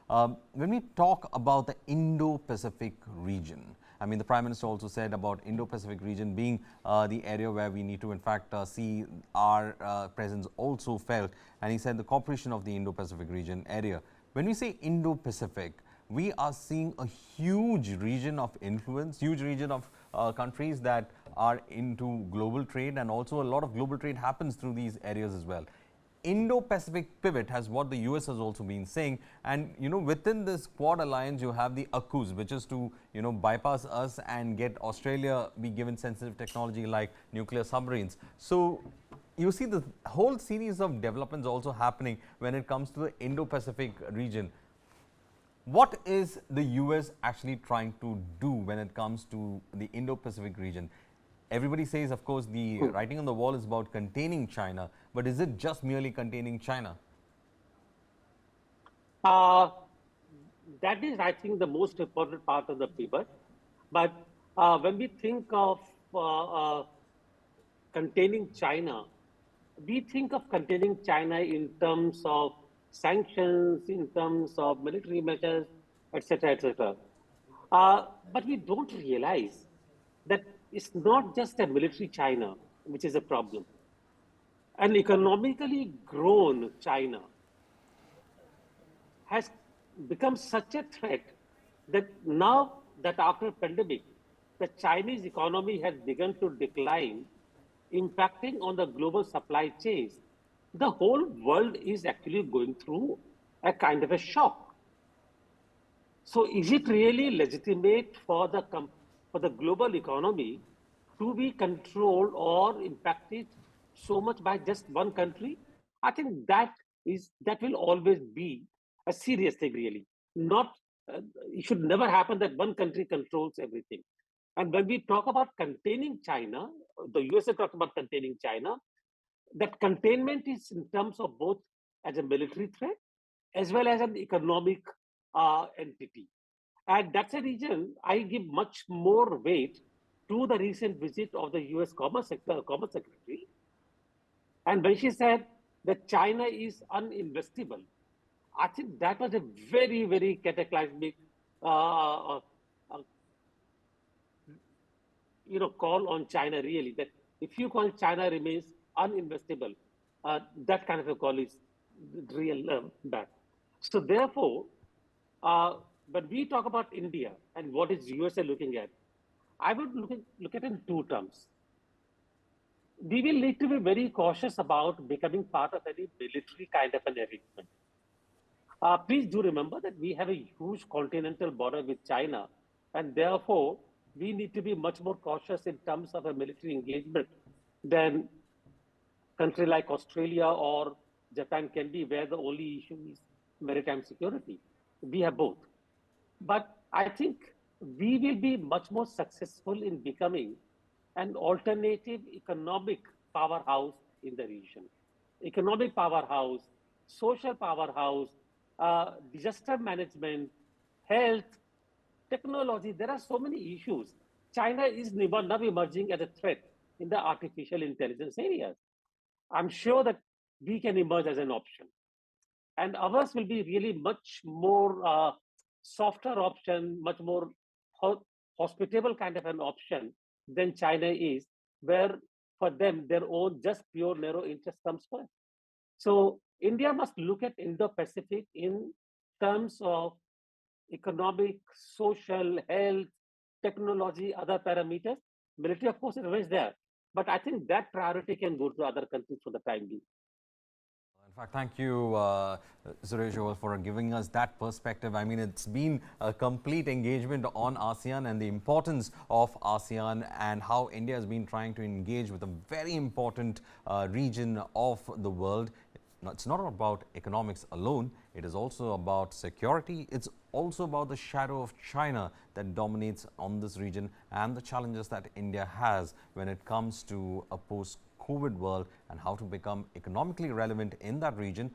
When we talk about the Indo-Pacific region, I mean, the Prime Minister also said about Indo-Pacific region being the area where we need to, in fact, see our presence also felt. And he said the cooperation of the Indo-Pacific region area. When we say Indo-Pacific, we are seeing a huge region of influence, huge region of countries that are into global trade, and also a lot of global trade happens through these areas as well. Indo-Pacific Pivot has what the US has also been saying, and within this Quad alliance you have the ACUs, which is to bypass us and get Australia be given sensitive technology like nuclear submarines. So you see the whole series of developments also happening when it comes to the Indo-Pacific region. What is the US actually trying to do when it comes to the Indo-Pacific region? Everybody says, of course, the writing on the wall is about containing China, but is it just merely containing China? That is, I think, the most important part of the pivot. But when we think of containing China, we think of containing China in terms of sanctions, in terms of military measures, etc., etc. But we don't realize that it's not just a military China which is a problem. An economically grown China has become such a threat that now that after pandemic, the Chinese economy has begun to decline, impacting on the global supply chains. The whole world is actually going through a kind of a shock. So is it really legitimate for the global economy to be controlled or impacted so much by just one country? I think that will always be a serious thing, really. Not it should never happen that one country controls everything. And when we talk about containing China, the USA talked about containing China. That containment is in terms of both as a military threat as well as an economic entity. And that's a reason I give much more weight to the recent visit of the US Commerce Secretary. And when she said that China is uninvestable, I think that was a very, very cataclysmic call on China, really, that if you call China remains uninvestable, that kind of a call is real bad. So therefore, when we talk about India and what is USA looking at, I would look at it in two terms. We will need to be very cautious about becoming part of any military kind of an arrangement. Please do remember that we have a huge continental border with China, and therefore we need to be much more cautious in terms of a military engagement than a country like Australia or Japan can be, where the only issue is maritime security. We have both. But I think we will be much more successful in becoming an alternative economic powerhouse in the region. Economic powerhouse, social powerhouse, disaster management, health, technology. There are so many issues. China is now emerging as a threat in the artificial intelligence areas. I'm sure that we can emerge as an option. And ours will be really much more softer option, much more hospitable kind of an option than China is, where for them, their own just pure narrow interest comes first. So India must look at Indo-Pacific in terms of economic, social, health, technology, other parameters. Military, of course, it remains there. But I think that priority can go to other countries for the time being. In fact, thank you, Suresh, for giving us that perspective. I mean, it's been a complete engagement on ASEAN and the importance of ASEAN and how India has been trying to engage with a very important region of the world. It's not about economics alone. It is also about security. It's also about the shadow of China that dominates on this region and the challenges that India has when it comes to a post-COVID world and how to become economically relevant in that region.